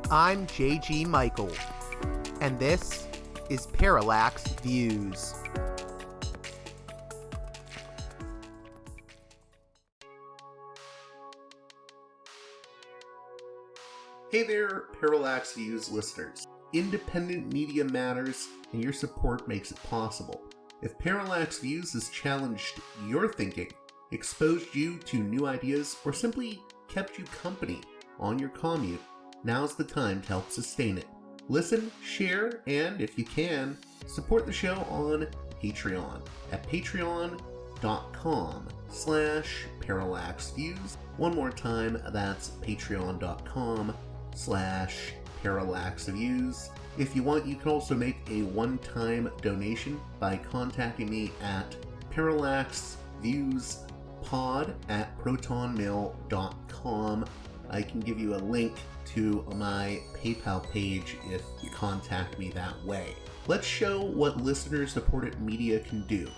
I'm J.G. Michael, and this is Parallax Views. Hey there, Parallax Views listeners. Independent media matters, and your support makes it possible. If Parallax Views has challenged your thinking, exposed you to new ideas, or simply kept you company on your commute, now's the time to help sustain it. Listen, share, and if you can, support the show on Patreon at patreon.com/parallaxviews. One more time, that's patreon.com/parallaxviews. If you want, you can also make a one-time donation by contacting me at parallaxviewspod@protonmail.com. I can give you a link to my PayPal page if you contact me that way. Let's show what listener-supported media can do.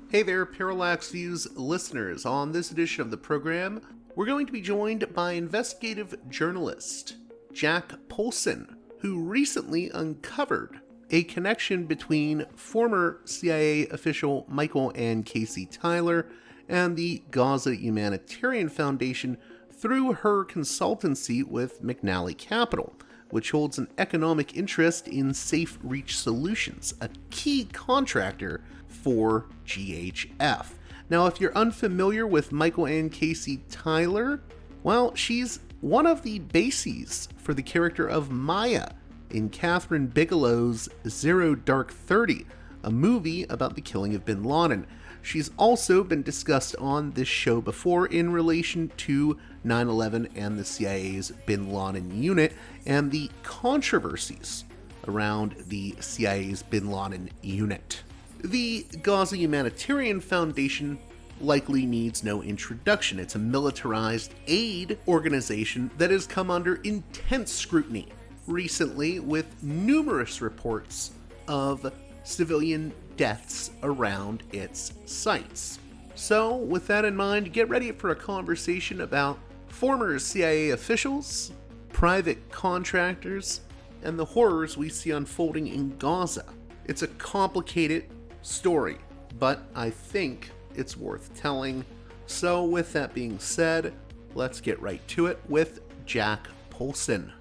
Hey there, Parallax Views listeners. On this edition of the program, we're going to be joined by investigative journalist Jack Poulson, who recently uncovered a connection between former CIA official Michael and Casey Tyler and the Gaza Humanitarian Foundation through her consultancy with McNally Capital, which holds an economic interest in Safe Reach Solutions, a key contractor for GHF. Now, if you're unfamiliar with Michael and Casey Tyler, well, she's one of the bases for the character of Maya in Catherine Bigelow's Zero Dark 30, a movie about the killing of bin Laden. She's also been discussed on this show before in relation to 9/11 and the CIA's bin Laden unit and the controversies around the CIA's bin Laden unit. The Gaza Humanitarian Foundation likely needs no introduction. It's a militarized aid organization that has come under intense scrutiny recently with numerous reports of civilian deaths around its sites. So, with that in mind, get ready for a conversation about former CIA officials, private contractors, and the horrors we see unfolding in Gaza. It's a complicated story, but I think it's worth telling. So, with that being said, let's get right to it with Jack Poulson.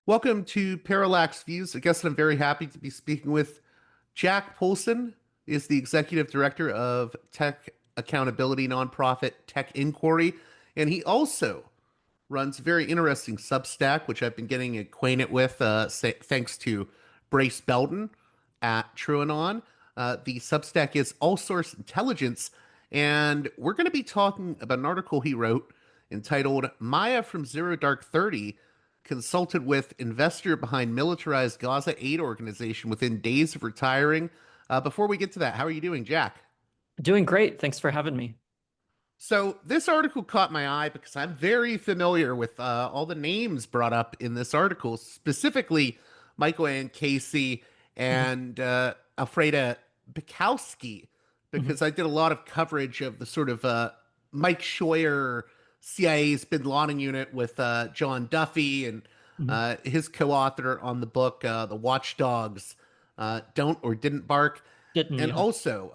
Welcome to Parallax Views. I guess I'm very happy to be speaking with Jack Poulson. He is the executive director of tech accountability nonprofit Tech Inquiry, and he also runs a very interesting Substack, which I've been getting acquainted with thanks to Brace Belden at TrueAnon. The Substack is All Source Intelligence, and we're going to be talking about an article he wrote entitled Maya from Zero Dark 30 consulted with investor behind Militarized Gaza aid organization within days of retiring. Before we get to that, how are you doing, Jack? Doing great. Thanks for having me. So this article caught my eye because I'm very familiar with all the names brought up in this article, specifically Michael and Casey and Alfreda Bukowski, because I did a lot of coverage of the sort of Mike Scheuer CIA's bin Laden unit with John Duffy and his co-author on the book, The Watchdogs Don't or Didn't Bark. Also,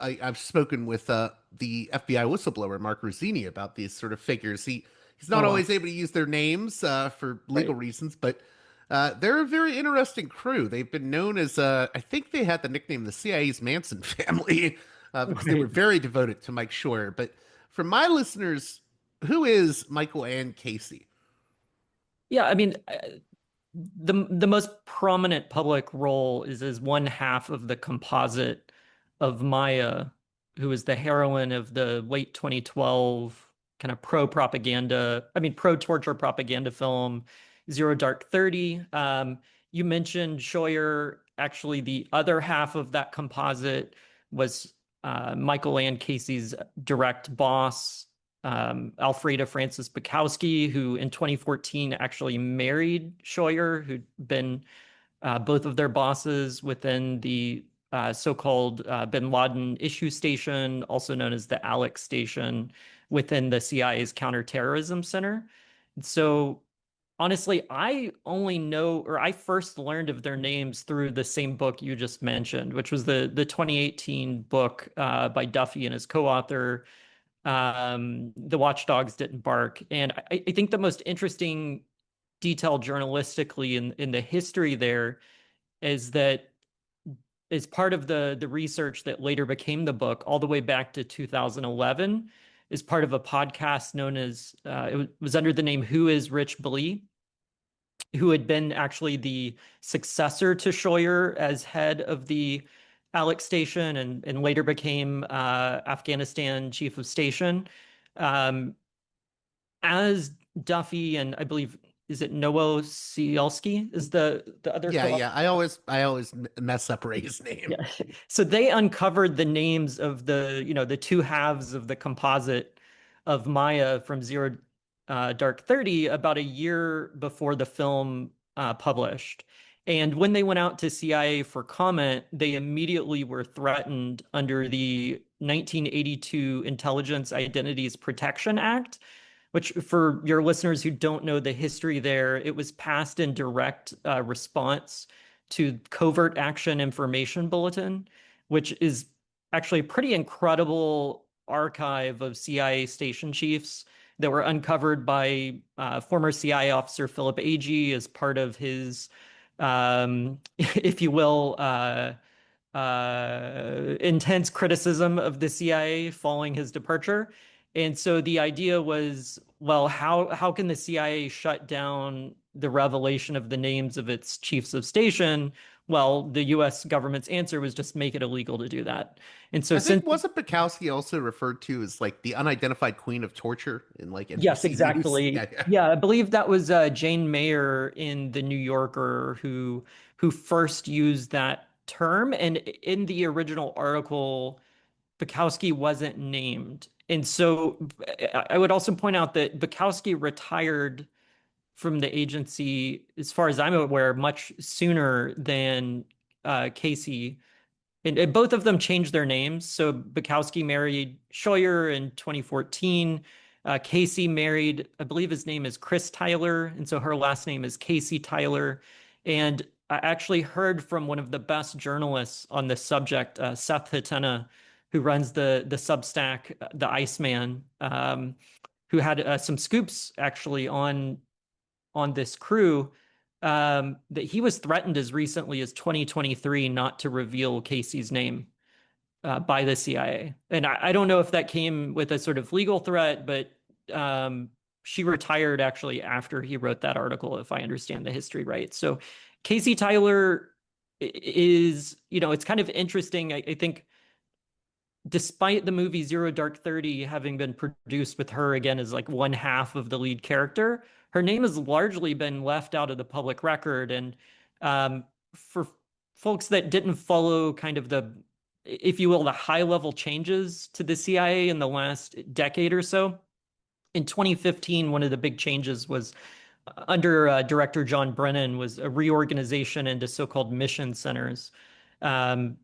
I've spoken with the FBI whistleblower, Mark Rosini, about these sort of figures. He's not always able to use their names for legal reasons, but they're a very interesting crew. They've been known as, I think they had the nickname the CIA's Manson family because they were very devoted to Mike Scheuer. But for my listeners, who is Michael and Casey? Yeah, I mean, the most prominent public role is as one half of the composite of Maya, who is the heroine of the late 2012 kind of pro-torture propaganda film, Zero Dark 30. You mentioned Scheuer. Actually, the other half of that composite was Michael and Casey's direct boss, Alfreda Frances Bukowski, who in 2014 actually married Scheuer, who'd been both of their bosses within the so-called bin Laden issue station, also known as the Alex station within the CIA's counterterrorism center. So honestly, I only know, or I first learned of their names through the same book you just mentioned, which was the 2018 book by Duffy and his co-author, The Watchdogs Didn't Bark. And I think the most interesting detail journalistically in the history there is that as part of the research that later became the book, all the way back to 2011, is part of a podcast known as, it was under the name Who is Rich Blee, who had been actually the successor to Scheuer as head of the Alex station and later became Afghanistan chief of station. Um, as Duffy and I believe, is it Nowosielski is the other Yeah, co-author? yeah. I always mess up Ray's name. Yeah. So they uncovered the names of the two halves of the composite of Maya from Zero Dark 30 about a year before the film published. And when they went out to CIA for comment, they immediately were threatened under the 1982 Intelligence Identities Protection Act, which for your listeners who don't know the history there, it was passed in direct response to Covert Action Information Bulletin, which is actually a pretty incredible archive of CIA station chiefs that were uncovered by former CIA officer Philip Agee as part of his, if you will, intense criticism of the CIA following his departure. And so the idea was, well, how can the CIA shut down the revelation of the names of its chiefs of station? Well, the US government's answer was just make it illegal to do that. And so I since think wasn't Bukowski also referred to as like the unidentified queen of torture in like yes, NBC News? Yeah, exactly. yeah. Yeah, I believe that was Jane Mayer in The New Yorker who first used that term. And in the original article, Bukowski wasn't named. And so I would also point out that Bukowski retired from the agency, as far as I'm aware, much sooner than Casey. And both of them changed their names. So Bukowski married Scheuer in 2014. Casey married, I believe his name is Chris Tyler. And so her last name is Casey Tyler. And I actually heard from one of the best journalists on this subject, Seth Hatena, who runs the Substack, The Iceman, who had some scoops actually on this crew, that he was threatened as recently as 2023 not to reveal Casey's name by the CIA. And I don't know if that came with a sort of legal threat, but she retired actually after he wrote that article, if I understand the history right. So Casey Tyler is, it's kind of interesting. I think despite the movie Zero Dark 30 having been produced with her again as like one half of the lead character, her name has largely been left out of the public record. And for folks that didn't follow kind of the, if you will, the high level changes to the CIA in the last decade or so, in 2015, one of the big changes was under Director John Brennan was a reorganization into so-called mission centers. And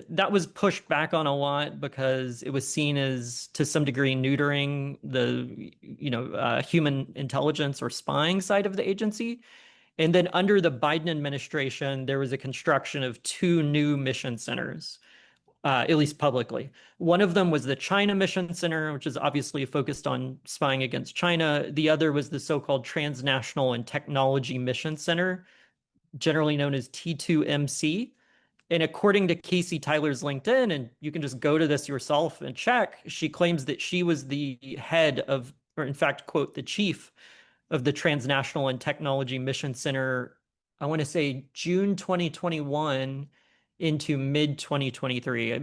that was pushed back on a lot because it was seen as, to some degree, neutering the, human intelligence or spying side of the agency. And then under the Biden administration, there was a construction of two new mission centers, at least publicly. One of them was the China Mission Center, which is obviously focused on spying against China. The other was the so-called Transnational and Technology Mission Center, generally known as T2MC. And according to Casey Tyler's LinkedIn, and you can just go to this yourself and check, she claims that she was the head of, or in fact, quote, the chief of the Transnational and Technology Mission Center, I want to say June 2021 into mid 2023. It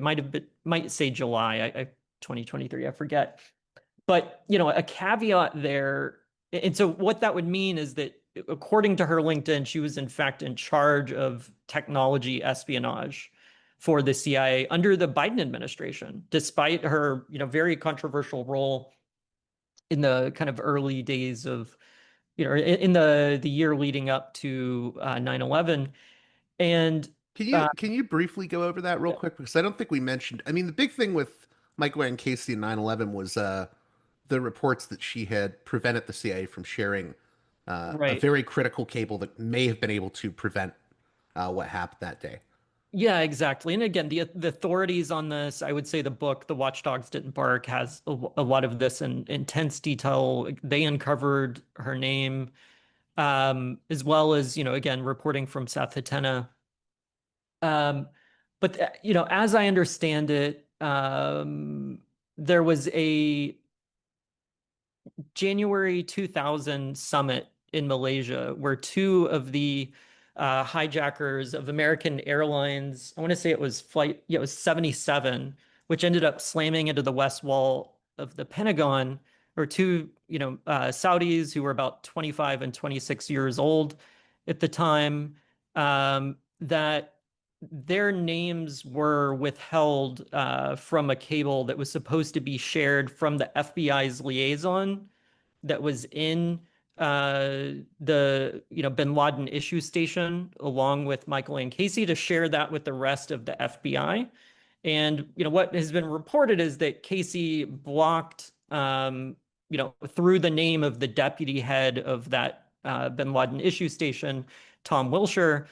might say July 2023, I forget. But, a caveat there. And so what that would mean is that according to her LinkedIn, she was in fact in charge of technology espionage for the CIA under the Biden administration, despite her, very controversial role in the kind of early days of, in the year leading up to 9/11. And you Uh, can you briefly go over that real yeah, quick? Because I don't think we mentioned. I mean, the big thing with Michael and Casey and 9/11 was the reports that she had prevented the CIA from sharing a right. very critical cable that may have been able to prevent what happened that day. Yeah, exactly. And again, the authorities on this, I would say the book, The Watchdogs Didn't Bark, has a lot of this in intense detail. They uncovered her name, as well as, again, reporting from South Hatena. Um, but as I understand it, there was a January 2000 summit in Malaysia where two of the hijackers of American Airlines, I want to say it was flight, yeah, it was 77, which ended up slamming into the west wall of the Pentagon, or two, Saudis who were about 25 and 26 years old at the time, that their names were withheld from a cable that was supposed to be shared from the FBI's liaison that was in the bin Laden issue station along with Michael and Casey to share that with the rest of the FBI. And what has been reported is that Casey blocked through the name of the deputy head of that bin Laden issue station, Tom Wilshire,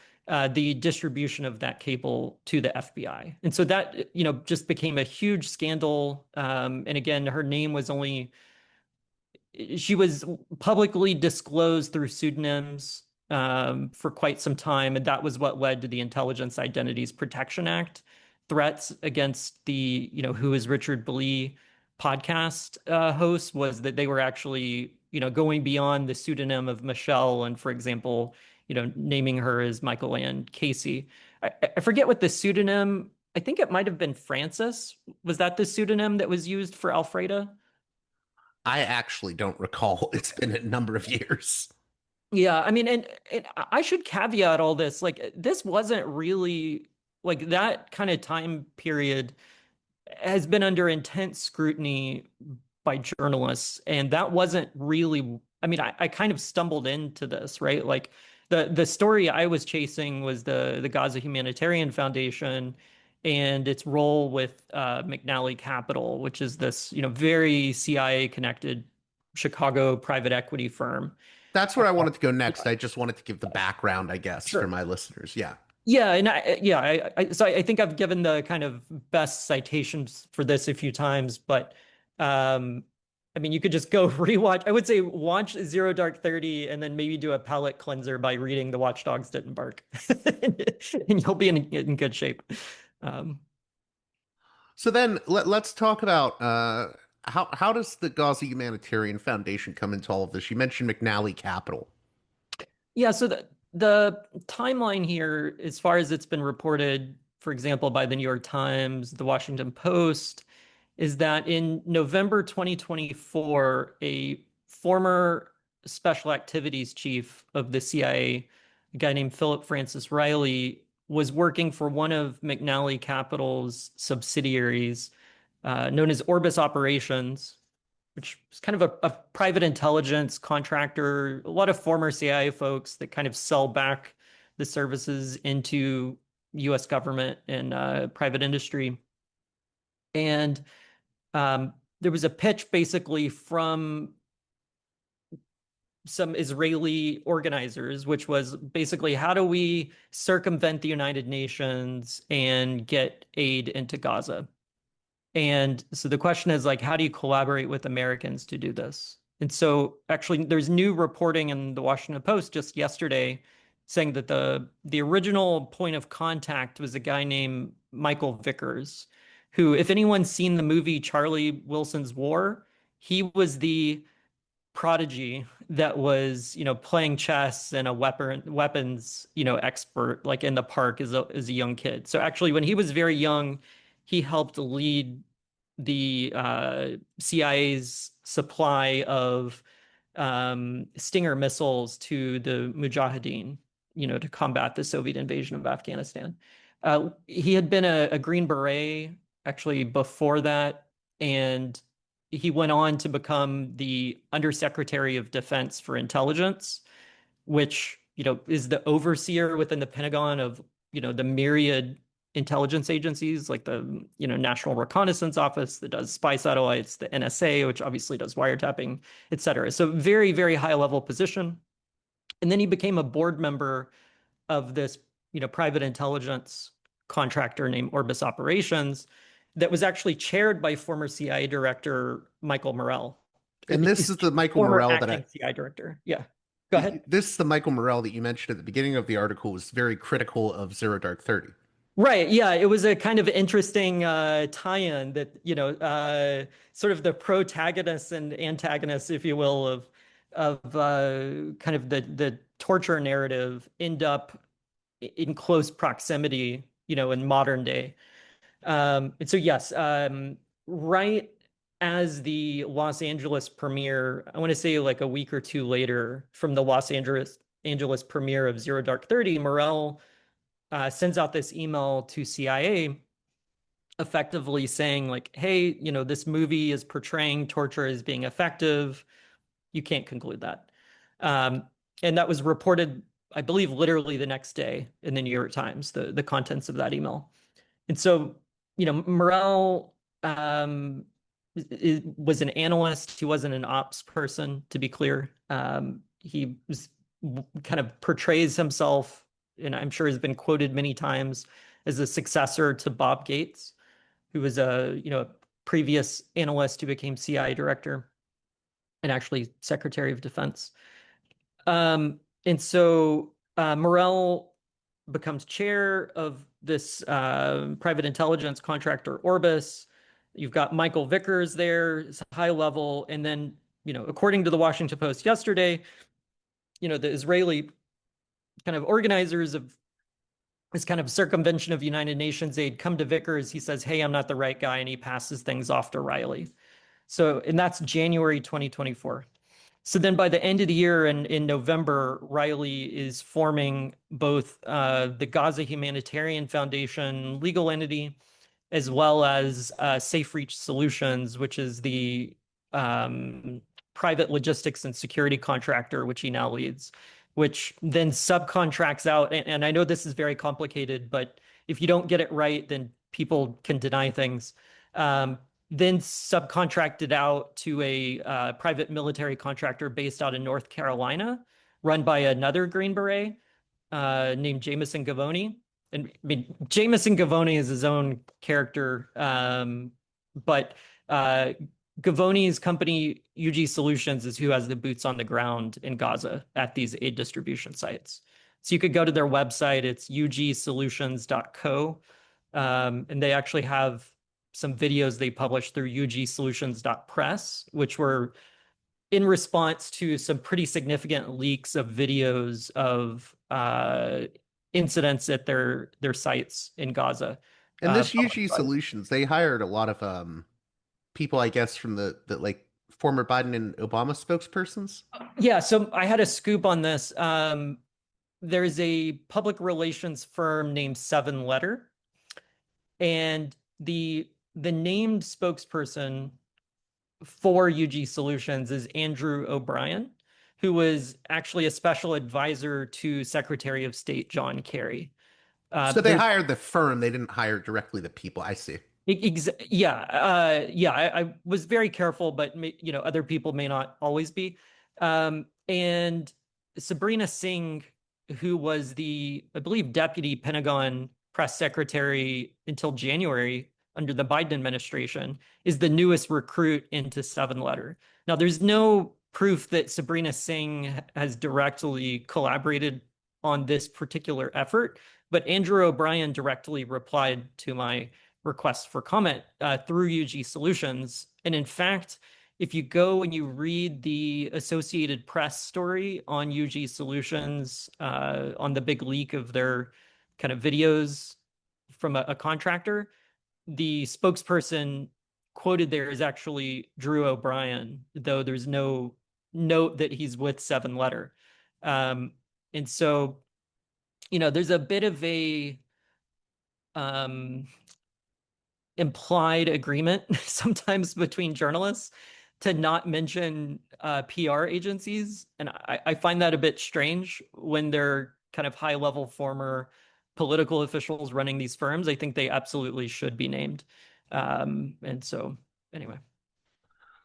the distribution of that cable to the FBI. And so that just became a huge scandal. And again, her name was only she was publicly disclosed through pseudonyms for quite some time, and that was what led to the Intelligence Identities Protection Act threats against the Who is Richard Blee podcast hosts, was that they were actually going beyond the pseudonym of Michelle and, for example, naming her as Michael Ann Casey. I forget what the pseudonym. I think it might have been Francis. Was that the pseudonym that was used for Alfreda? I actually don't recall. It's been a number of years. Yeah, I mean, and I should caveat all this. Like, this wasn't really like that kind of time period has been under intense scrutiny by journalists, and that wasn't really. I mean, I kind of stumbled into this, right? Like, the story I was chasing was the Gaza Humanitarian Foundation and its role with McNally Capital, which is this very CIA connected Chicago private equity firm. That's where I wanted to go Yeah, next. I just wanted to give the background, I guess, for sure. my listeners. Yeah. Yeah, and I think I've given the kind of best citations for this a few times, but um, I mean, you could just go rewatch. I would say watch Zero Dark 30 and then maybe do a palate cleanser by reading The Watchdogs Didn't Bark, and you'll be in good shape. Um, So then let's talk about how does the Gaza Humanitarian Foundation come into all of this? You mentioned McNally Capital. Yeah, so the timeline here, as far as it's been reported, for example, by the New York Times, the Washington Post, is that in November 2024, a former special activities chief of the CIA, a guy named Philip Francis Riley, was working for one of McNally Capital's subsidiaries, known as Orbis Operations, which is kind of a private intelligence contractor, a lot of former CIA folks that kind of sell back the services into US government and private industry. And there was a pitch basically from some Israeli organizers, which was basically how do we circumvent the United Nations and get aid into Gaza? And so the question is like, how do you collaborate with Americans to do this? And so actually there's new reporting in the Washington Post just yesterday saying that the original point of contact was a guy named Michael Vickers, who, if anyone's seen the movie Charlie Wilson's War, he was the prodigy that was, playing chess and a weapons, expert, like in the park as a young kid. So actually, when he was very young, he helped lead the CIA's supply of Stinger missiles to the Mujahideen, to combat the Soviet invasion of Afghanistan. He had been a Green Beret actually before that, and he went on to become the Undersecretary of Defense for Intelligence, which, is the overseer within the Pentagon of the myriad intelligence agencies like the, National Reconnaissance Office that does spy satellites, the NSA, which obviously does wiretapping, et cetera. So very, very high level position. And then he became a board member of this, private intelligence contractor named Orbis Operations that was actually chaired by former CIA director Michael Morrell. And this is the Michael Former Morrell acting CIA director. Yeah. Go ahead. this is the Michael Morrell that you mentioned at the beginning of the article was very critical of Zero Dark 30. Right. Yeah. It was a kind of interesting tie-in that, sort of the protagonists and antagonists, if you will, of kind of the torture narrative end up in close proximity, in modern day. And so, yes, right as the Los Angeles premiere, I want to say like a week or two later from the Los Angeles premiere of Zero Dark 30, Morrell sends out this email to CIA effectively saying like, hey, this movie is portraying torture as being effective. You can't conclude that. And that was reported, I believe, literally the next day in the New York Times, the contents of that email. And so, Morrell was an analyst. He wasn't an ops person, to be clear. He was kind of portrays himself, and I'm sure has been quoted many times as a successor to Bob Gates, who was a previous analyst who became CIA director and actually Secretary of Defense. And so Morrell becomes chair of this private intelligence contractor Orbis. You've got Michael Vickers there, it's high level, and then according to the Washington Post yesterday, the Israeli kind of organizers of this kind of circumvention of United Nations aid come to Vickers. He says, hey, I'm not the right guy, and he passes things off to Riley. So, and that's January 2024. So then by the end of the year in November, Riley is forming both the Gaza Humanitarian Foundation legal entity, as well as Safe Reach Solutions, which is the private logistics and security contractor, which he now leads, which then subcontracts out. And I know this is very complicated, but if you don't get it right, then people can deny things. Then subcontracted out to a private military contractor based out of North Carolina, run by another Green Beret named Jameson Gavoni. And I mean, Jameson Gavoni is his own character, but Gavoni's company, UG Solutions, is who has the boots on the ground in Gaza at these aid distribution sites. So you could go to their website, it's ugsolutions.co, and they actually have some videos they published through ugsolutions.press, which were in response to some pretty significant leaks of videos of incidents at their sites in Gaza. And this UG Solutions, they hired a lot of people, I guess, from the like former Biden and Obama spokespersons. Yeah, so I had a scoop on this. There's a public relations firm named Seven Letter, and the named spokesperson for UG Solutions is Andrew O'Brien, who was actually a special advisor to Secretary of State John Kerry. So they hired the firm, they didn't hire directly the people. I see. I was very careful, but other people may not always be. And Sabrina Singh, who was the, I believe, deputy Pentagon press secretary until January under the Biden administration, is the newest recruit into Seven Letter. Now, there's no proof that Sabrina Singh has directly collaborated on this particular effort, but Andrew O'Brien directly replied to my request for comment through UG Solutions. And in fact, if you go and you read the Associated Press story on UG Solutions, on the big leak of their kind of videos from a contractor, the spokesperson quoted there is actually Drew O'Brien, though there's no note that he's with Seven Letter. And so, there's a bit of a implied agreement sometimes between journalists to not mention PR agencies. And I find that a bit strange when they're kind of high-level former political officials running these firms, I think they absolutely should be named. And so anyway.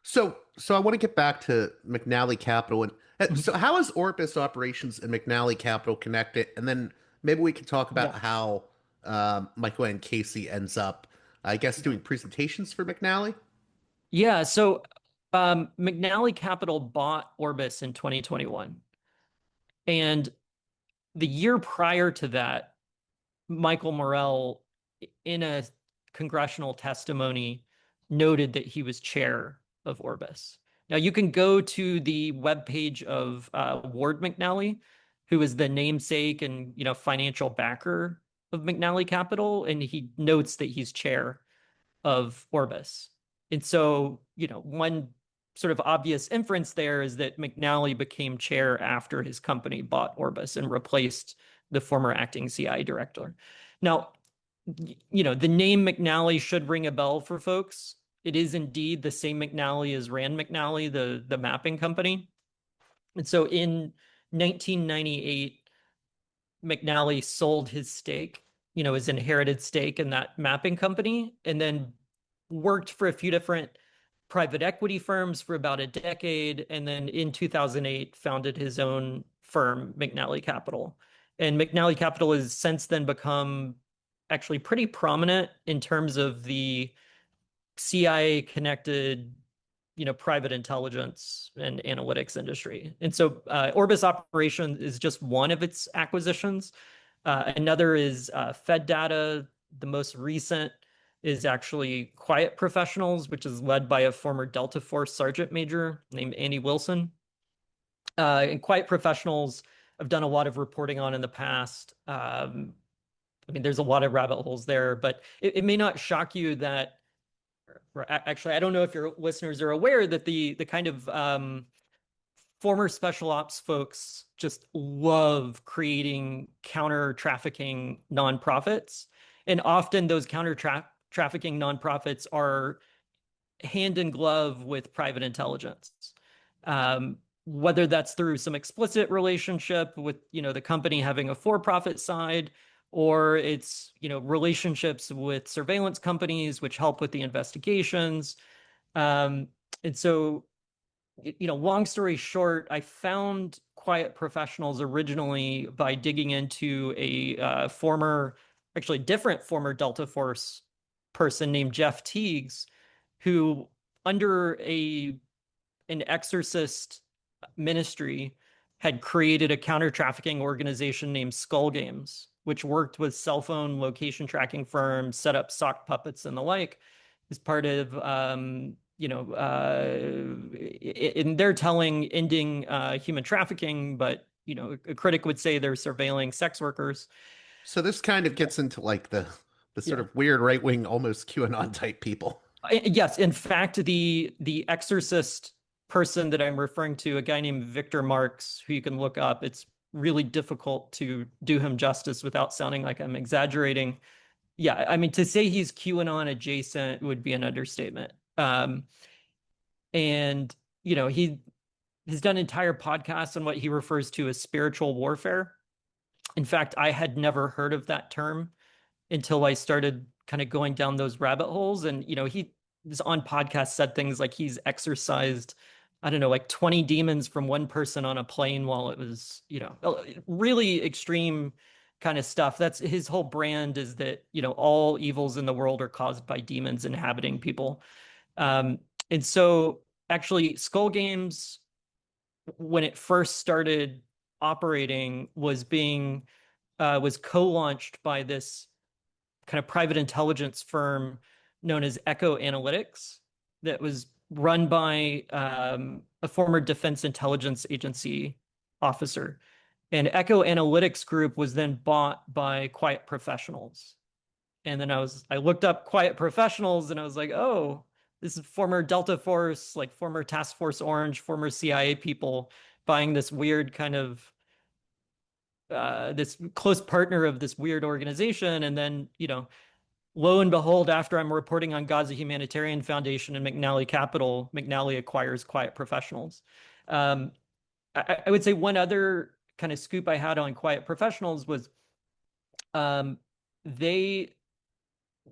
So I want to get back to McNally Capital and Mhm. so how is Orbis operations and McNally Capital connected? And then maybe we can talk about Yeah. how Michael and Casey ends up, I guess, doing presentations for McNally. Yeah. So McNally Capital bought Orbis in 2021. And the year prior to that, Michael Morell, in a congressional testimony, noted that he was chair of Orbis. Now you can go to the webpage of Ward McNally, who is the namesake and financial backer of McNally Capital, and he notes that he's chair of Orbis. And so, one sort of obvious inference there is that McNally became chair after his company bought Orbis and replaced the former acting CI director. Now, the name McNally should ring a bell for folks. It is indeed the same McNally as Rand McNally, the mapping company. And so in 1998, McNally sold his stake, his inherited stake in that mapping company, and then worked for a few different private equity firms for about a decade. And then in 2008, founded his own firm, McNally Capital. And McNally Capital has since then become actually pretty prominent in terms of the CIA connected private intelligence and analytics industry. And so Orbis Operation is just one of its acquisitions. Another is Fed Data. The most recent is actually Quiet Professionals, which is led by a former Delta Force sergeant major named Andy Wilson. And Quiet Professionals, I've done a lot of reporting on in the past. I mean, there's a lot of rabbit holes there, but it may not shock you that, or actually, I don't know if your listeners are aware that the kind of former special ops folks just love creating counter trafficking nonprofits. And often those counter trafficking nonprofits are hand in glove with private intelligence. Whether that's through some explicit relationship with, the company having a for-profit side, or it's, relationships with surveillance companies, which help with the investigations. And so long story short, I found Quiet Professionals originally by digging into a actually different former Delta Force person named Jeff Teagues, who under an exorcist ministry had created a counter trafficking organization named Skull Games, which worked with cell phone location tracking firms, set up sock puppets and the like, as part of in their telling, ending human trafficking, but a critic would say they're surveilling sex workers. So this kind of gets into like the sort Yeah. of weird right-wing, almost QAnon type people. Yes, in fact, the exorcist person that I'm referring to, a guy named Victor Marx, who you can look up, it's really difficult to do him justice without sounding like I'm exaggerating. Yeah, I mean, to say he's QAnon adjacent would be an understatement. And he has done entire podcasts on what he refers to as spiritual warfare. In fact, I had never heard of that term until I started kind of going down those rabbit holes. And he was on podcasts, said things like he's exorcised, I don't know, like 20 demons from one person on a plane while it was, really extreme kind of stuff. That's his whole brand, is that all evils in the world are caused by demons inhabiting people. And so actually Skull Games, when it first started operating, was co-launched by this kind of private intelligence firm known as Echo Analytics, that was run by a former Defense Intelligence Agency officer. And Echo Analytics Group was then bought by Quiet Professionals. And then I looked up Quiet Professionals and I was like, oh, this is former Delta Force, like former Task Force Orange, former CIA people buying this weird kind of this close partner of this weird organization. And then, lo and behold, after I'm reporting on Gaza Humanitarian Foundation and McNally Capital, McNally acquires Quiet Professionals. I would say one other kind of scoop I had on Quiet Professionals was Um, they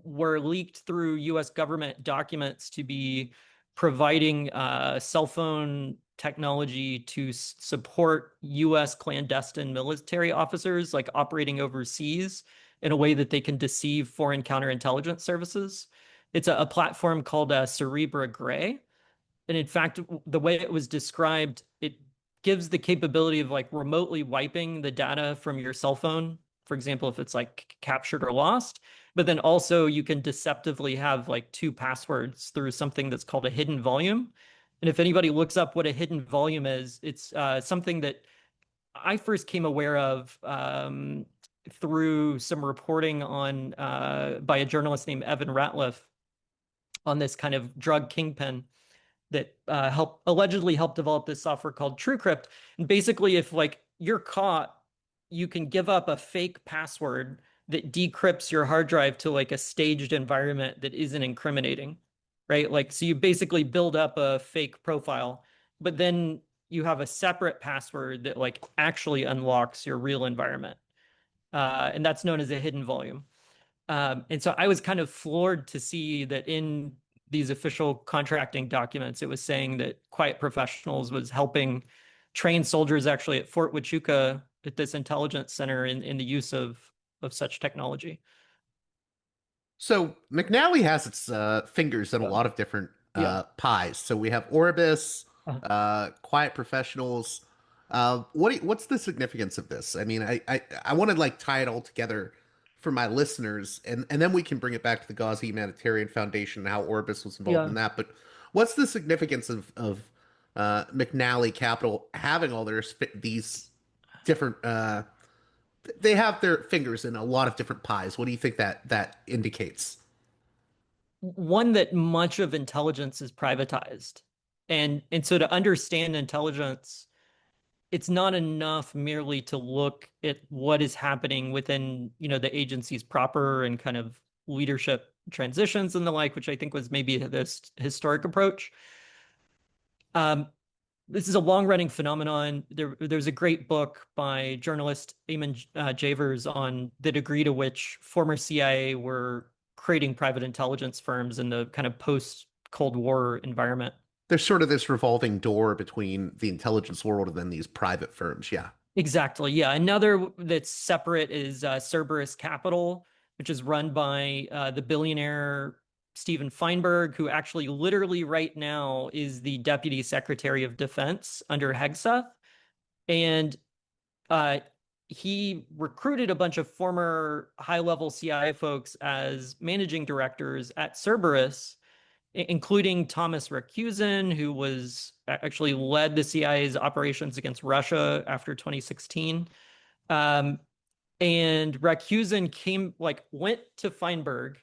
were leaked through US government documents to be providing cell phone technology to support US clandestine military officers, like operating overseas in a way that they can deceive foreign counterintelligence services. It's a platform called Cerebra Gray. And in fact, the way it was described, it gives the capability of like remotely wiping the data from your cell phone, for example, if it's like captured or lost. But then also you can deceptively have like two passwords through something that's called a hidden volume. And if anybody looks up what a hidden volume is, it's something that I first came aware of through some reporting on by a journalist named Evan Ratliff on this kind of drug kingpin that allegedly helped develop this software called TrueCrypt. And basically, if like you're caught, you can give up a fake password that decrypts your hard drive to like a staged environment that isn't incriminating, right? Like, so you basically build up a fake profile, but then you have a separate password that like actually unlocks your real environment. And that's known as a hidden volume. And so I was kind of floored to see that in these official contracting documents, it was saying that Quiet Professionals was helping train soldiers actually at Fort Huachuca at this intelligence center in the use of such technology. So McNally has its fingers in a Yeah. lot of different Yeah. pies. So we have Orbis, Uh, Quiet Professionals. What's the significance of this? I mean, I want to like tie it all together for my listeners, and then we can bring it back to the Gaza Humanitarian Foundation and how Orbis was involved in yeah. that. But what's the significance of McNally Capital having all these different they have their fingers in a lot of different pies. What do you think that indicates? One, that much of intelligence is privatized. And so to understand intelligence, it's not enough merely to look at what is happening within, the agencies proper and kind of leadership transitions and the like, which I think was maybe this historic approach. This is a long-running phenomenon. There's a great book by journalist Eamon Javers on the degree to which former CIA were creating private intelligence firms in the kind of post-Cold War environment. There's sort of this revolving door between the intelligence world and then these private firms. Yeah. Exactly. Yeah. Another that's separate is Cerberus Capital, which is run by the billionaire Steven Feinberg, who actually literally right now is the Deputy Secretary of Defense under Hegseth. And uh, he recruited a bunch of former high-level CIA folks as managing directors at Cerberus, including Thomas Rakusin, who was actually led the CIA's operations against Russia after 2016. And Rakusin went to Feinberg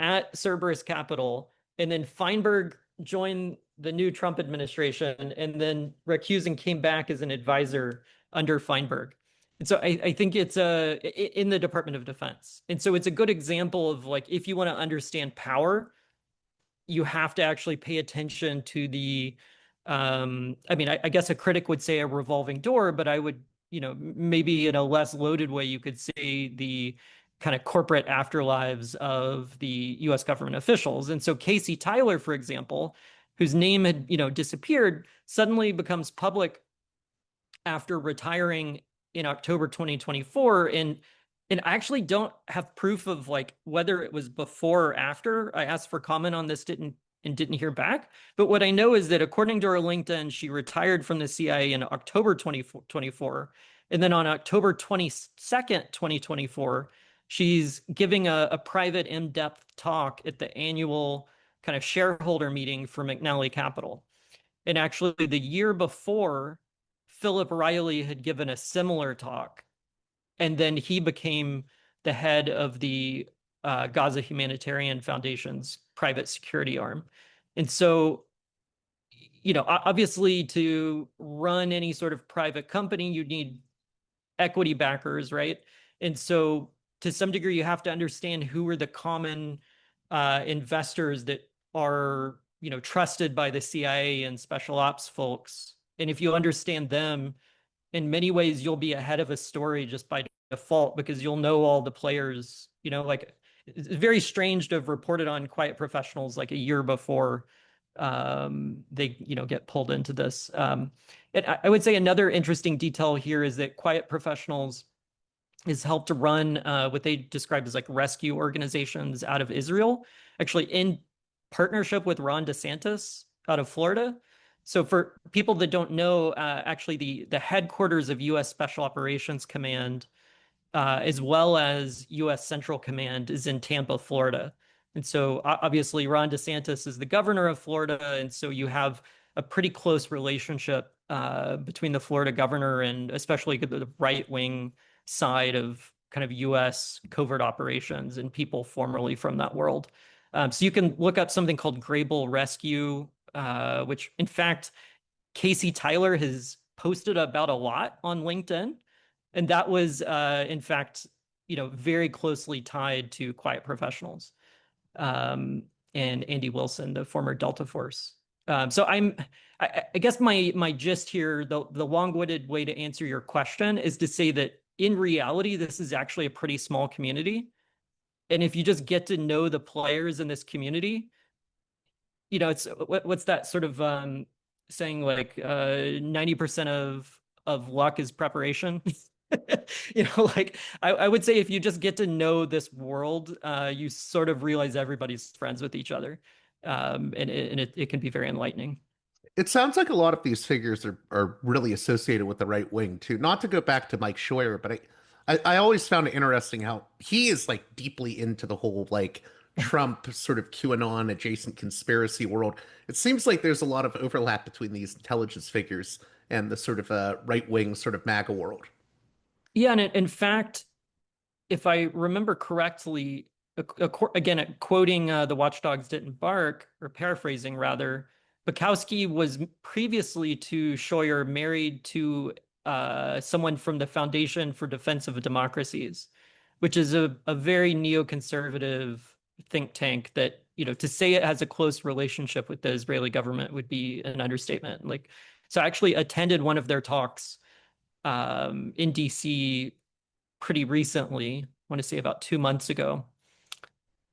at Cerberus Capital, and then Feinberg joined the new Trump administration, and then Rakusin came back as an advisor under Feinberg. And so I think it's in the Department of Defense. And so it's a good example of like, if you want to understand power, you have to actually pay attention to the I mean, I guess a critic would say a revolving door, but I would, maybe in a less loaded way, you could say the kind of corporate afterlives of the US government officials. And so Casey Tyler, for example, whose name had, disappeared, suddenly becomes public after retiring in October 2024. And I actually don't have proof of like whether it was before or after. I asked for comment on this, didn't hear back. But what I know is that according to her LinkedIn, she retired from the CIA in October 2024. And then on October 22nd, 2024, she's giving a private in-depth talk at the annual kind of shareholder meeting for McNally Capital. And actually the year before, Philip Riley had given a similar talk, and then he became the head of the Gaza Humanitarian Foundation's private security arm. And so, obviously to run any sort of private company, you need equity backers, right? And so to some degree, you have to understand who are the common investors that are, trusted by the CIA and special ops folks. And if you understand them, in many ways, you'll be ahead of a story just by default because you'll know all the players, like it's very strange to have reported on quiet professionals like a year before they, get pulled into this. And I would say another interesting detail here is that quiet professionals is helped to run what they describe as like rescue organizations out of Israel, actually in partnership with Ron DeSantis out of Florida. So for people that don't know, actually the headquarters of U.S. Special Operations Command, as well as U.S. Central Command, is in Tampa, Florida. And so obviously Ron DeSantis is the governor of Florida, and so you have a pretty close relationship between the Florida governor and especially the right-wing side of kind of U.S. covert operations and people formerly from that world. So you can look up something called Grable Rescue, which in fact, Casey Tyler has posted about a lot on LinkedIn. And that was, in fact, very closely tied to quiet professionals and Andy Wilson, the former Delta Force. So I guess my gist here, the long-winded way to answer your question is to say that in reality, this is actually a pretty small community. And if you just get to know the players in this community, it's what's that sort of saying, like 90% of luck is preparation. Like I would say if you just get to know this world, you sort of realize everybody's friends with each other. And it can be very enlightening. It sounds like a lot of these figures are really associated with the right wing too. Not to go back to Mike Scheuer, but I always found it interesting how he is like deeply into the whole like Trump sort of QAnon adjacent conspiracy world. It seems like there's a lot of overlap between these intelligence figures and the sort of right wing sort of MAGA world. Yeah, and in fact, if I remember correctly, again, quoting The Watchdogs Didn't Bark, or paraphrasing rather, Bukowski was previously to Scheuer married to someone from the Foundation for Defense of Democracies, which is a very neoconservative think tank that, to say it has a close relationship with the Israeli government would be an understatement. Like, so I actually attended one of their talks in DC pretty recently, I want to say about 2 months ago.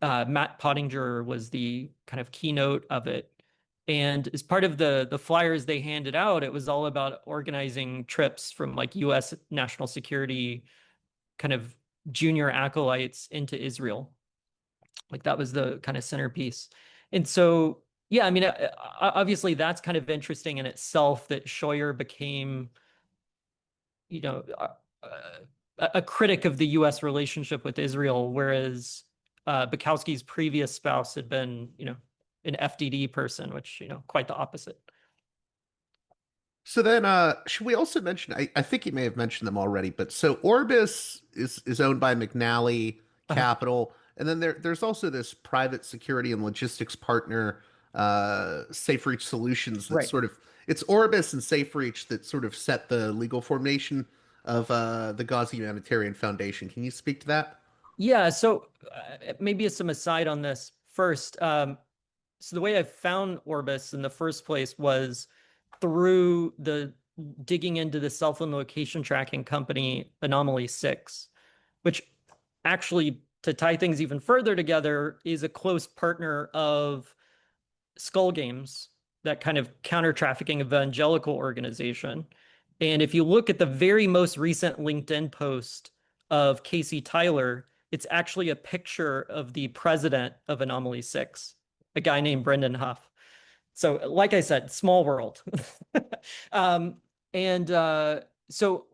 Matt Pottinger was the kind of keynote of it. And as part of the flyers they handed out, it was all about organizing trips from like US national security kind of junior acolytes into Israel. Like that was the kind of centerpiece. And so, yeah, I mean, obviously that's kind of interesting in itself that Scheuer became, you know, a critic of the U.S. relationship with Israel, whereas Bukowski's previous spouse had been, an FDD person, which, quite the opposite. So then, should we also mention? I think you may have mentioned them already, but so Orbis is owned by McNally Uh, Capital, and then there's also this private security and logistics partner, SafeReach Solutions. That right. sort of it's Orbis and SafeReach that sort of set the legal formation of the Gaza Humanitarian Foundation. Can you speak to that? Yeah. So maybe some aside on this first. So the way I found Orbis in the first place was through the digging into the cell phone location tracking company Anomaly 6, which actually, to tie things even further together, is a close partner of Skull Games, that kind of counter trafficking evangelical organization. And if you look at the very most recent LinkedIn post of Casey Tyler, it's actually a picture of the president of Anomaly 6, a guy named Brendan Huff. So, like I said, small world. And so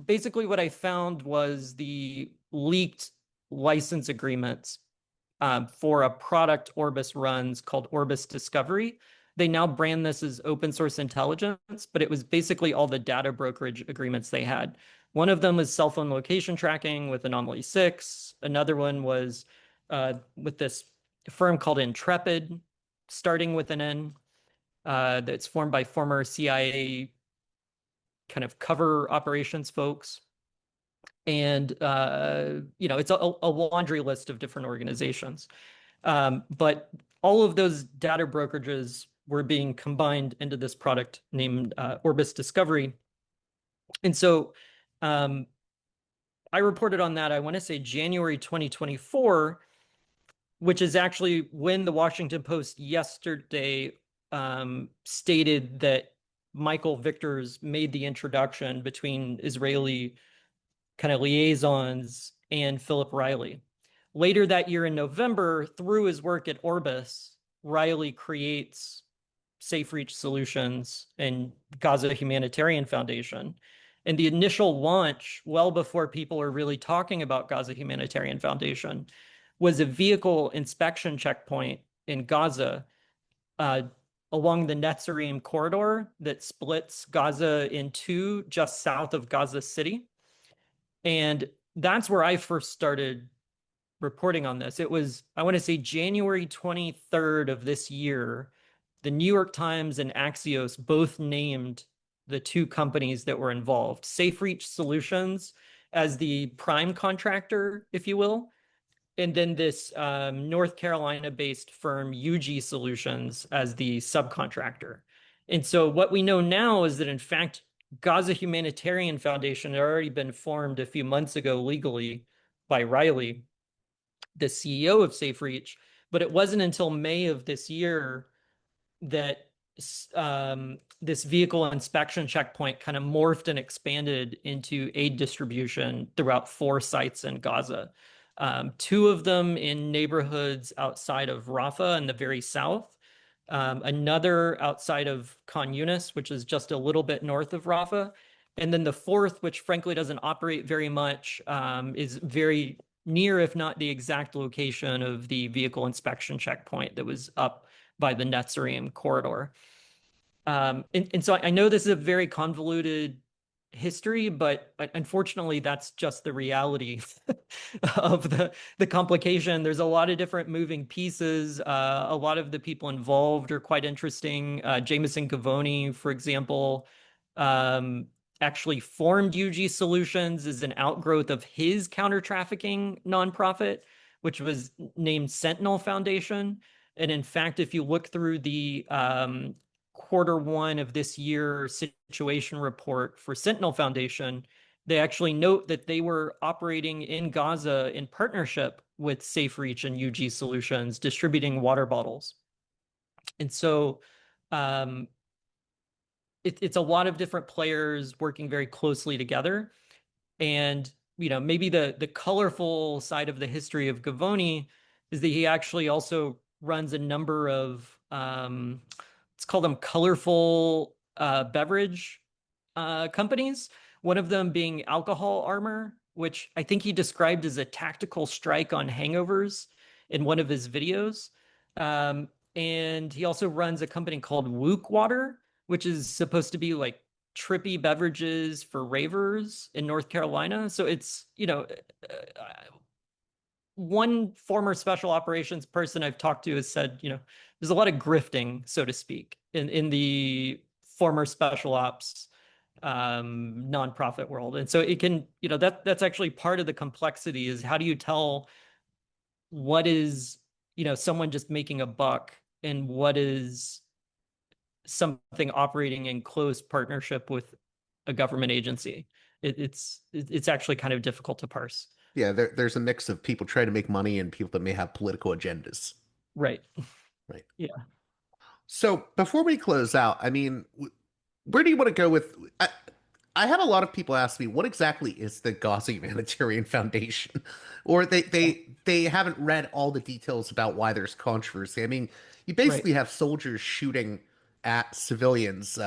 basically what I found was the leaked license agreements for a product Orbis runs called Orbis Discovery. They now brand this as open source intelligence, but it was basically all the data brokerage agreements they had. One of them was cell phone location tracking with Anomaly 6. Another one was with this firm called Intrepid, starting with an N, that's formed by former CIA kind of cover operations folks. And, it's a laundry list of different organizations. But all of those data brokerages were being combined into this product named Orbis Discovery. And so I reported on that, I want to say January 2024, which is actually when the Washington Post yesterday stated that Michael Victors made the introduction between Israeli kind of liaisons and Philip Riley. Later that year in November, through his work at Orbis, Riley creates Safe Reach Solutions and Gaza Humanitarian Foundation. And the initial launch, well before people are really talking about Gaza Humanitarian Foundation, was a vehicle inspection checkpoint in Gaza uh, along the Netzarim corridor that splits Gaza in two just south of Gaza City. And that's where I first started reporting on this. It was, I want to say, January 23rd of this year. The New York Times and Axios both named the two companies that were involved, Safe Reach Solutions as the prime contractor, if you will, and then this North Carolina-based firm, UG Solutions, as the subcontractor. And so what we know now is that, in fact, Gaza Humanitarian Foundation had already been formed a few months ago legally by Riley, the CEO of Safe Reach, but it wasn't until May of this year that this vehicle inspection checkpoint kind of morphed and expanded into aid distribution throughout 4 sites in Gaza. 2 of them in neighborhoods outside of Rafah in the very south, another outside of Khan Yunis, which is just a little bit north of Rafah. And then the 4th, which frankly doesn't operate very much, is very near, if not the exact location of the vehicle inspection checkpoint that was up by the Netzarim corridor. And so I know this is a very convoluted history, but unfortunately, that's just the reality of the complication. There's a lot of different moving pieces. A lot of the people involved are quite interesting. Jameson Gavoni, for example, actually formed UG Solutions as an outgrowth of his counter-trafficking nonprofit, which was named Sentinel Foundation. And in fact, if you look through the Q1 of this year situation report for Sentinel Foundation, they actually note that they were operating in Gaza in partnership with Safe Reach and UG Solutions, distributing water bottles. And so it's a lot of different players working very closely together. And maybe the colorful side of the history of Gavoni is that he actually also runs a number of let's call them colorful beverage companies. One of them being Alcohol Armor, which I think he described as a tactical strike on hangovers in one of his videos. And he also runs a company called Wook Water, which is supposed to be like trippy beverages for ravers in North Carolina. So it's, one former special operations person I've talked to has said, there's a lot of grifting, so to speak, in the former special ops nonprofit world. And so it can, that's actually part of the complexity is how do you tell what is, someone just making a buck and what is something operating in close partnership with a government agency. It's actually kind of difficult to parse. Yeah, there's a mix of people trying to make money and people that may have political agendas. Right. Right. Yeah. So before we close out, I mean, where do you want to go with? I have a lot of people ask me, what exactly is the Gaza Humanitarian Foundation? Or they haven't read all the details about why there's controversy. I mean, you basically have soldiers shooting at civilians,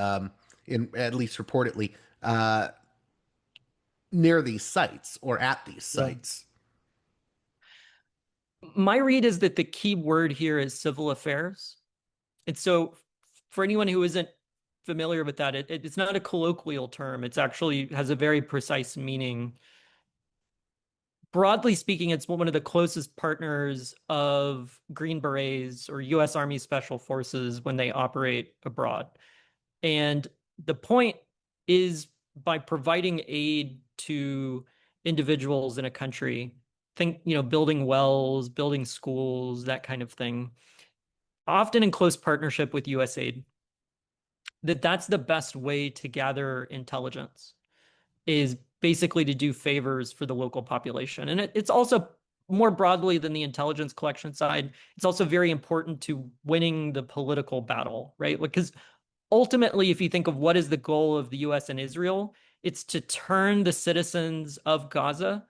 in at least reportedly, near these sites or at these sites. My read is that the key word here is civil affairs. And so for anyone who isn't familiar with that, it's not a colloquial term. It's actually has a very precise meaning. Broadly speaking, it's one of the closest partners of Green Berets or U.S. Army Special Forces when they operate abroad. And the point is by providing aid to individuals in a country, building wells, building schools, that kind of thing, often in close partnership with USAID, that's the best way to gather intelligence is basically to do favors for the local population. And it's also more broadly than the intelligence collection side, it's also very important to winning the political battle, right? Because ultimately, if you think of what is the goal of the US and Israel, it's to turn the citizens of Gaza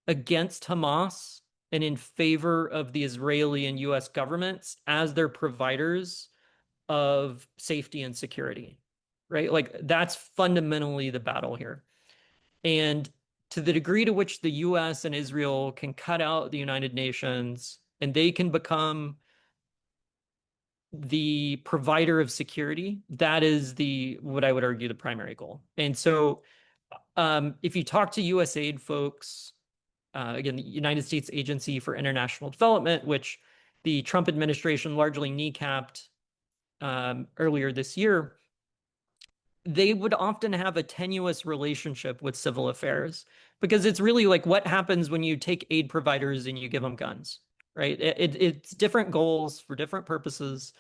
against Hamas and in favor of the Israeli and US governments as their providers of safety and security, right? Like that's fundamentally the battle here. And to the degree to which the US and Israel can cut out the United Nations and they can become the provider of security, that is the what I would argue the primary goal. And so if you talk to USAID folks, again, the United States Agency for International Development, which the Trump administration largely kneecapped earlier this year, they would often have a tenuous relationship with civil affairs because it's really like what happens when you take aid providers and you give them guns, right? It's different goals for different purposes,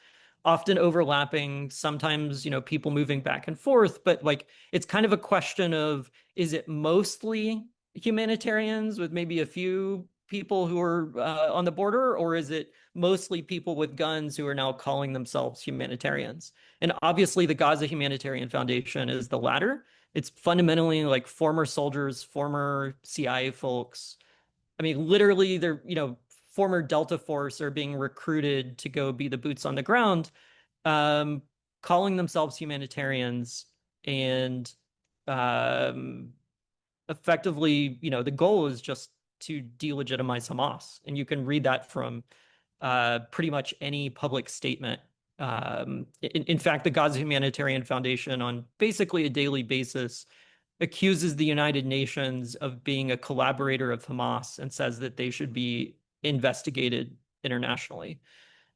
often overlapping, sometimes, people moving back and forth, but like it's kind of a question of, is it mostly humanitarians with maybe a few people who are on the border, or is it mostly people with guns who are now calling themselves humanitarians? And obviously, the Gaza Humanitarian Foundation is the latter. It's fundamentally like former soldiers, former CIA folks. I mean, literally, they're, former Delta Force are being recruited to go be the boots on the ground, um, calling themselves humanitarians. And effectively, the goal is just to delegitimize Hamas. And you can read that from pretty much any public statement. In fact, the Gaza Humanitarian Foundation, on basically a daily basis, accuses the United Nations of being a collaborator of Hamas and says that they should be investigated internationally.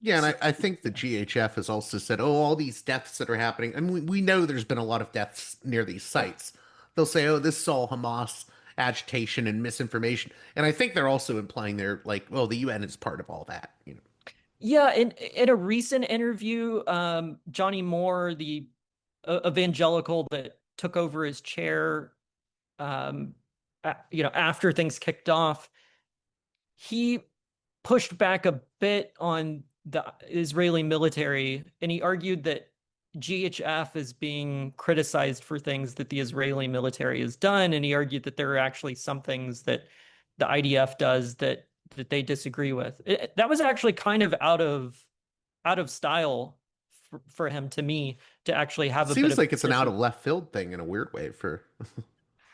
Yeah, and So, I think the GHF has also said, oh, all these deaths that are happening. I mean, we know there's been a lot of deaths near these sites. They'll say, oh, this is all Hamas agitation and misinformation. And I think they're also implying they're like, well, the UN is part of all that, you know. yeah, in a recent interview, Johnny Moore, the evangelical that took over his chair, after things kicked off, he pushed back a bit on the Israeli military, and he argued that GHF is being criticized for things that the Israeli military has done, and he argued that there are actually some things that the IDF does that they disagree with. That was actually kind of out of style for him, to me, to actually have a bit Seems of a like it's an out position. of left field thing in a weird way for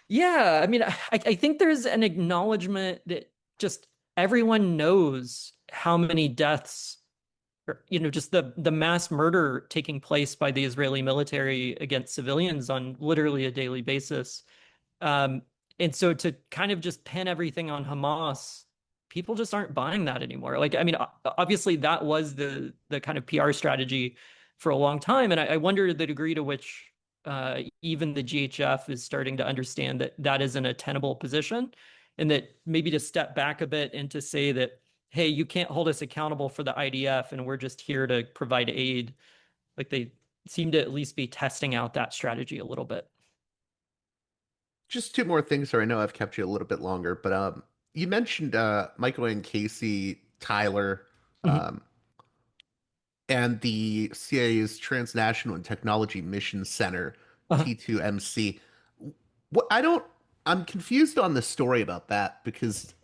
Yeah, I mean, I think there's an acknowledgement that just everyone knows how many deaths, or, just the mass murder taking place by the Israeli military against civilians on literally a daily basis. Um, and so to kind of just pin everything on Hamas, people just aren't buying that anymore. Like, I mean, obviously that was the kind of PR strategy for a long time, and I wonder the degree to which even the GHF is starting to understand that that isn't a tenable position, and that maybe to step back a bit and to say that, hey, you can't hold us accountable for the IDF, and we're just here to provide aid. Like they seem to at least be testing out that strategy a little bit. just two more things, or I know I've kept you a little bit longer, but you mentioned Michael and Casey Tyler Mhm. um, and the CIA's Transnational and Technology Mission Center, Uh-huh. T2MC. What I don't, I'm confused on the story about that because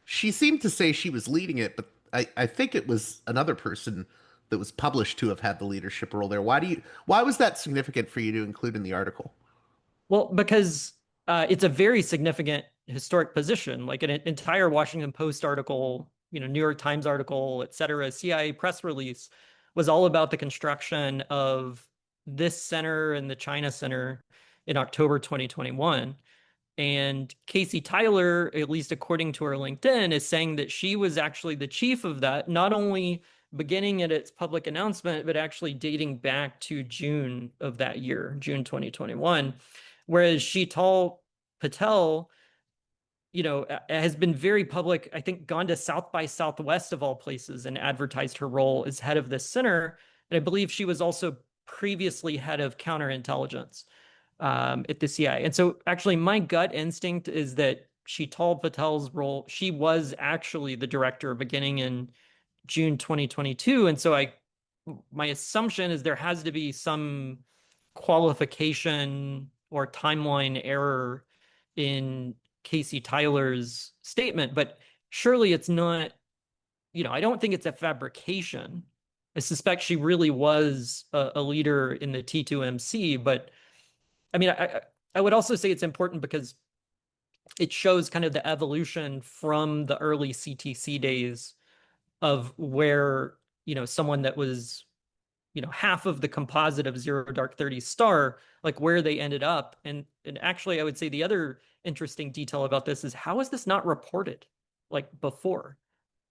she seemed to say she was leading it, but I think it was another person that was published to have had the leadership role there. Why was that significant for you to include in the article? Well, because it's a very significant historic position, like an entire Washington Post article, New York Times article, et cetera, CIA press release was all about the construction of this center and the China Center in October 2021. And Casey Tyler, at least according to her LinkedIn, is saying that she was actually the chief of that, not only beginning at its public announcement, but actually dating back to June of that year, June 2021. Whereas Sheetal Patel, has been very public, I think gone to South by Southwest of all places and advertised her role as head of this center. And I believe she was also previously head of counterintelligence. at the CIA. And so actually my gut instinct is that Sheetal Patel's role, she was actually the director beginning in June 2022. And so my assumption is there has to be some qualification or timeline error in Casey Tyler's statement, but surely it's not, I don't think it's a fabrication. I suspect she really was a leader in the T2MC, but I mean, I would also say it's important because it shows kind of the evolution from the early CTC days of where, someone that was, half of the composite of Zero Dark 30 star, like where they ended up. And actually, I would say the other interesting detail about this is how is this not reported like before?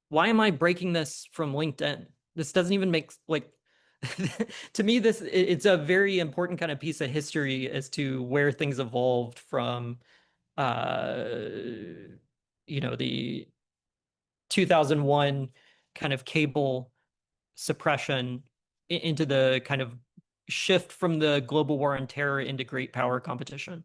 Why am I breaking this from LinkedIn? This doesn't even make like to me, it's a very important kind of piece of history as to where things evolved from uh the 2001 kind of cable suppression into the kind of shift from the global war on terror into great power competition.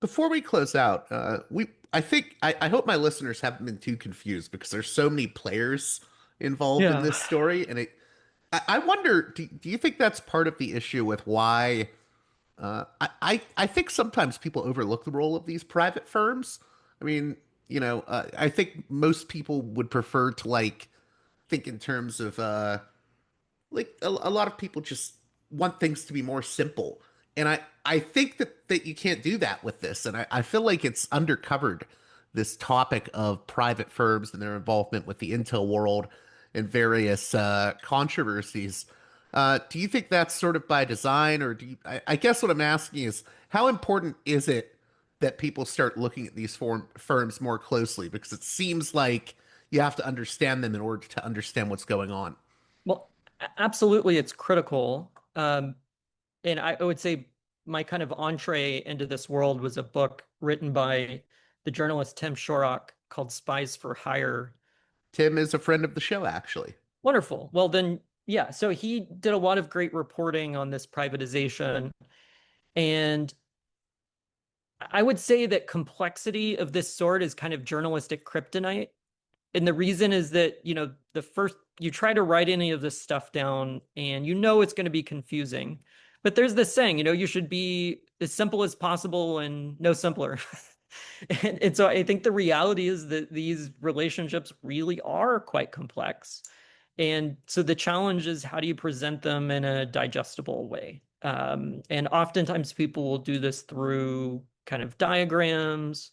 Before we close out, I hope my listeners haven't been too confused because there's so many players involved in Yeah. this story, and I wonder, do you think that's part of the issue with why I think sometimes people overlook the role of these private firms. I mean, I think most people would prefer to like think in terms of like a lot of people just want things to be more simple. And I think that you can't do that with this. And I feel like it's undercovered this topic of private firms and their involvement with the intel world and various controversies. Do you think that's sort of by design, or I guess what I'm asking is how important is it that people start looking at these firms more closely? Because it seems like you have to understand them in order to understand what's going on. Well, absolutely, it's critical. And I would say my kind of entree into this world was a book written by the journalist Tim Shorrock called Spies for Hire. Tim is a friend of the show, actually. Wonderful. Well, then, yeah. So he did a lot of great reporting on this privatization. And I would say that complexity of this sort is kind of journalistic kryptonite. And the reason is that, the first you try to write any of this stuff down and it's going to be confusing. But there's this saying, you should be as simple as possible and no simpler. And so I think the reality is that these relationships really are quite complex. And so the challenge is how do you present them in a digestible way? And oftentimes people will do this through kind of diagrams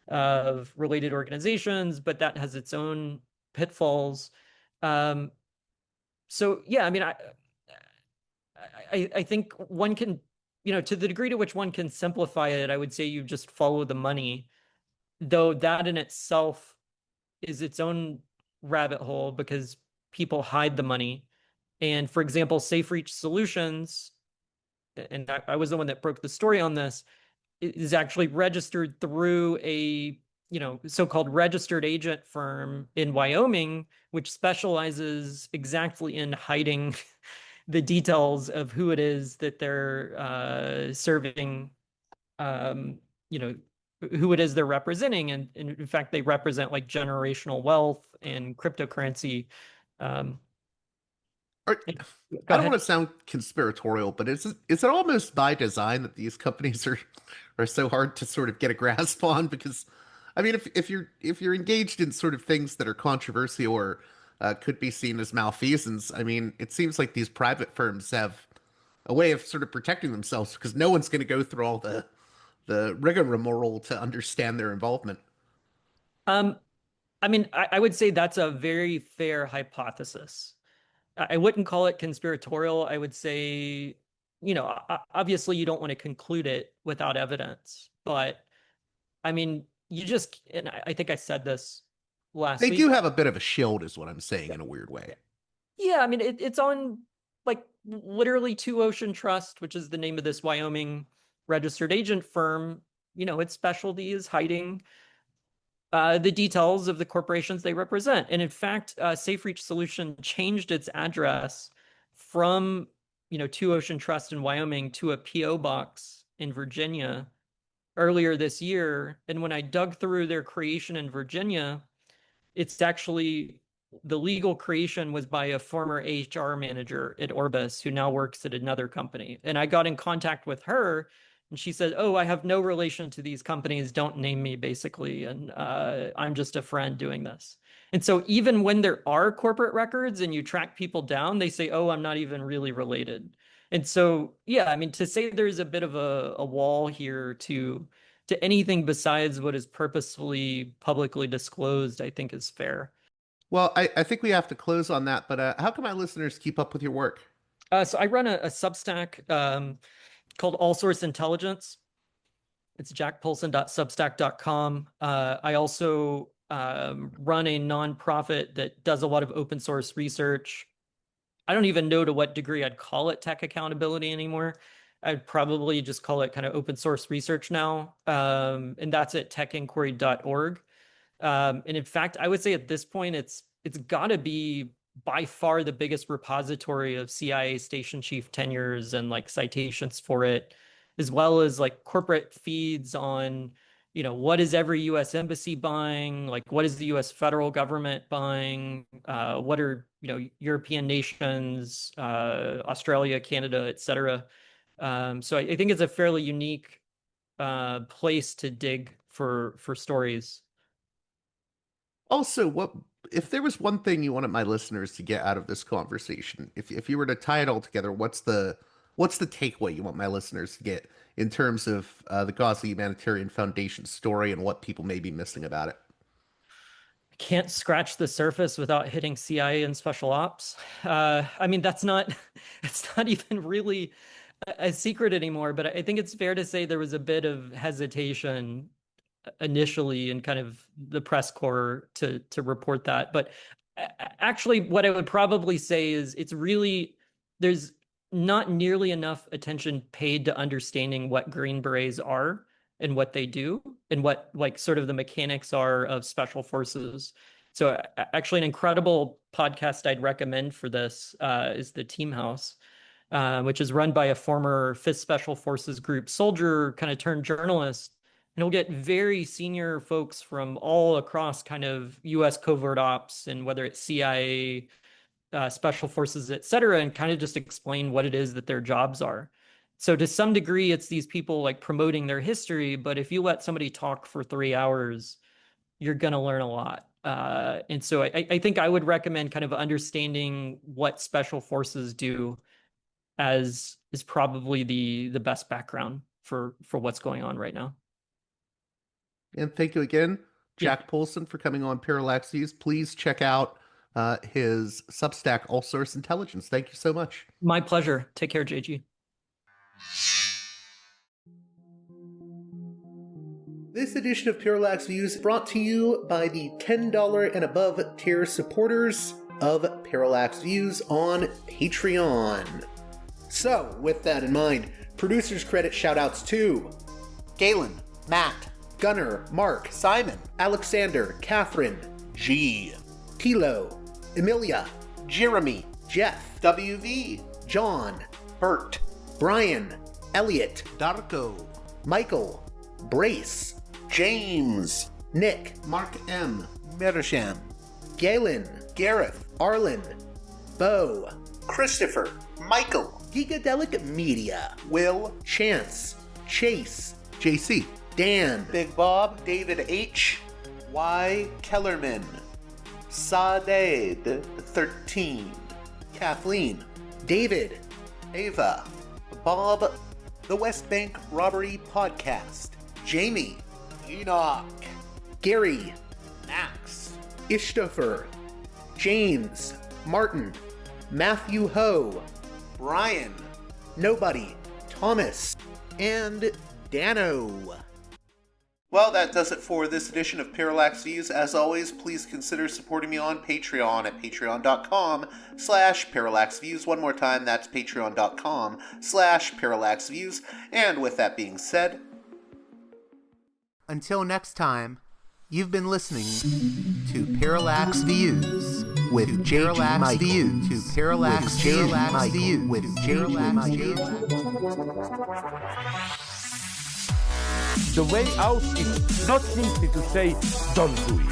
of related organizations, but that has its own pitfalls. Um, so yeah, I mean, I think one can, to the degree to which one can simplify it, I would say you just follow the money, though that in itself is its own rabbit hole because people hide the money. And for example, Safe Reach Solutions, and I was the one that broke the story on this, is actually registered through a so-called registered agent firm in Wyoming, which specializes exactly in hiding the details of who it is that they're serving, you know, who it is they're representing. And in fact, they represent like generational wealth and cryptocurrency. Um, Or, Go I don't ahead. want to sound conspiratorial, but is it almost by design that these companies are so hard to sort of get a grasp on? Because I mean, if you're engaged in sort of things that are controversial or could be seen as malfeasance, I mean, it seems like these private firms have a way of sort of protecting themselves because no one's going to go through all the rigmarole to understand their involvement. Um, I mean, I would say that's a very fair hypothesis. I wouldn't call it conspiratorial. I would say, obviously you don't want to conclude it without evidence, but I mean, and I think I said this last They do week. have a bit of a shield, is what I'm saying, in a weird way. Yeah, I mean, it's on like literally Two Ocean Trust, which is the name of this Wyoming registered agent firm. Its specialty is hiding the details of the corporations they represent. And in fact, Safe Reach Solution changed its address from Two Ocean Trust in Wyoming to a PO box in Virginia earlier this year. And when I dug through their creation in Virginia, it's actually the legal creation was by a former HR manager at Orbis who now works at another company. And I got in contact with her and she said, "Oh, I have no relation to these companies. Don't name me, basically. And I'm just a friend doing this." And so even when there are corporate records and you track people down, they say, "Oh, I'm not even really related." And so, yeah, I mean, to say there's a bit of a wall here to anything besides what is purposefully publicly disclosed, I think is fair. Well, I think we have to close on that, but how can my listeners keep up with your work? So I run a Substack called All Source Intelligence. It's jackpoulson.substack.com. I also run a nonprofit that does a lot of open source research. I don't even know to what degree I'd call it tech accountability anymore. I'd probably just call it kind of open source research now. And that's at techinquiry.org. And in fact, I would say at this point, it's got to be by far the biggest repository of CIA station chief tenures and like citations for it, as well as like corporate feeds on, what is every U.S. embassy buying? Like, what is the U.S. federal government buying? What are, European nations, Australia, Canada, et cetera. So I think it's a fairly unique place to dig for stories. Also, what if there was one thing you wanted my listeners to get out of this conversation? If you were to tie it all together, what's the takeaway you want my listeners to get in terms of the Gaza Humanitarian Foundation story and what people may be missing about it? Can't scratch the surface without hitting CIA and special ops. I mean, that's not it's not even really a secret anymore, but I think it's fair to say there was a bit of hesitation initially in kind of the press corps to report that. But actually, what I would probably say is there's not nearly enough attention paid to understanding what Green Berets are and what they do and what like sort of the mechanics are of special forces. So actually an incredible podcast I'd recommend for this is the Team House, which is run by a former 5th Special Forces Group soldier, kind of turned journalist. And he'll get very senior folks from all across kind of U.S. covert ops and whether it's CIA, special forces, et cetera, and kind of just explain what it is that their jobs are. So to some degree, it's these people like promoting their history, but if you let somebody talk for 3 hours, you're going to learn a lot. And so I think I would recommend kind of understanding what special forces do as is probably the best background for what's going on right now. And thank you again, Jack Poulson, for coming on Parallax Views. Please check out his Substack, All Source Intelligence. Thank you so much. My pleasure. Take care, JG. This edition of Parallax Views is brought to you by the $10 and above tier supporters of Parallax Views on Patreon. So, with that in mind, producers credit shoutouts to Galen, Matt, Gunnar, Mark, Simon, Alexander, Catherine, G, Tilo, Emilia, Jeremy, Jeff, WV, John, Bert, Brian, Elliot, Darko, Michael, Brace, James, Nick, Mark M, Mersham, Galen, Gareth, Arlen, Bo, Christopher, Michael, Gigadelic Media, Will, Chance, Chase, JC, Dan, Big Bob, David H, Y, Kellerman, Sadeed 13, Kathleen, David, Ava, Bob, The West Bank Robbery Podcast, Jamie, Enoch, Gary, Max, Ishtofer, James, Martin, Matthew Ho, Brian, Nobody, Thomas, and Dano. Well, that does it for this edition of Parallax Views. As always, please consider supporting me on Patreon at patreon.com/parallaxviews. One more time, that's patreon.com/parallaxviews. And with that being said, until next time, you've been listening to Parallax Views. with Parallax Views. To Parallax Views with Parallax Views. The way out is not simply to say, don't do it,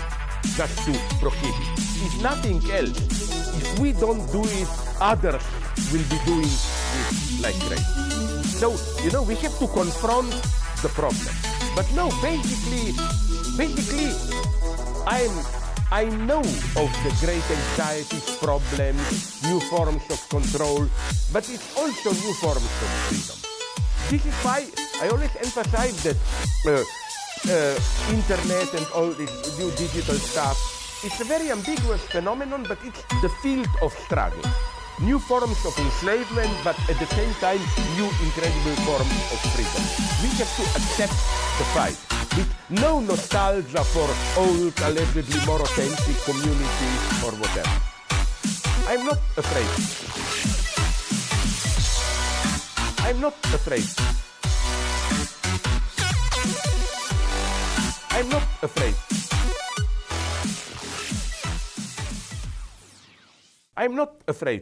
just to prohibit. If nothing else, if we don't do it, others will be doing it like crazy. So, we have to confront the problem. But no, basically, I know of the great anxieties, problems, new forms of control, but it's also new forms of freedom. This is why I always emphasize that internet and all this new digital stuff, it's a very ambiguous phenomenon, but it's the field of struggle. New forms of enslavement, but at the same time, new incredible forms of freedom. We have to accept the fight with no nostalgia for old, allegedly more authentic communities or whatever. I'm not afraid. I'm not afraid. I'm not afraid. I'm not afraid.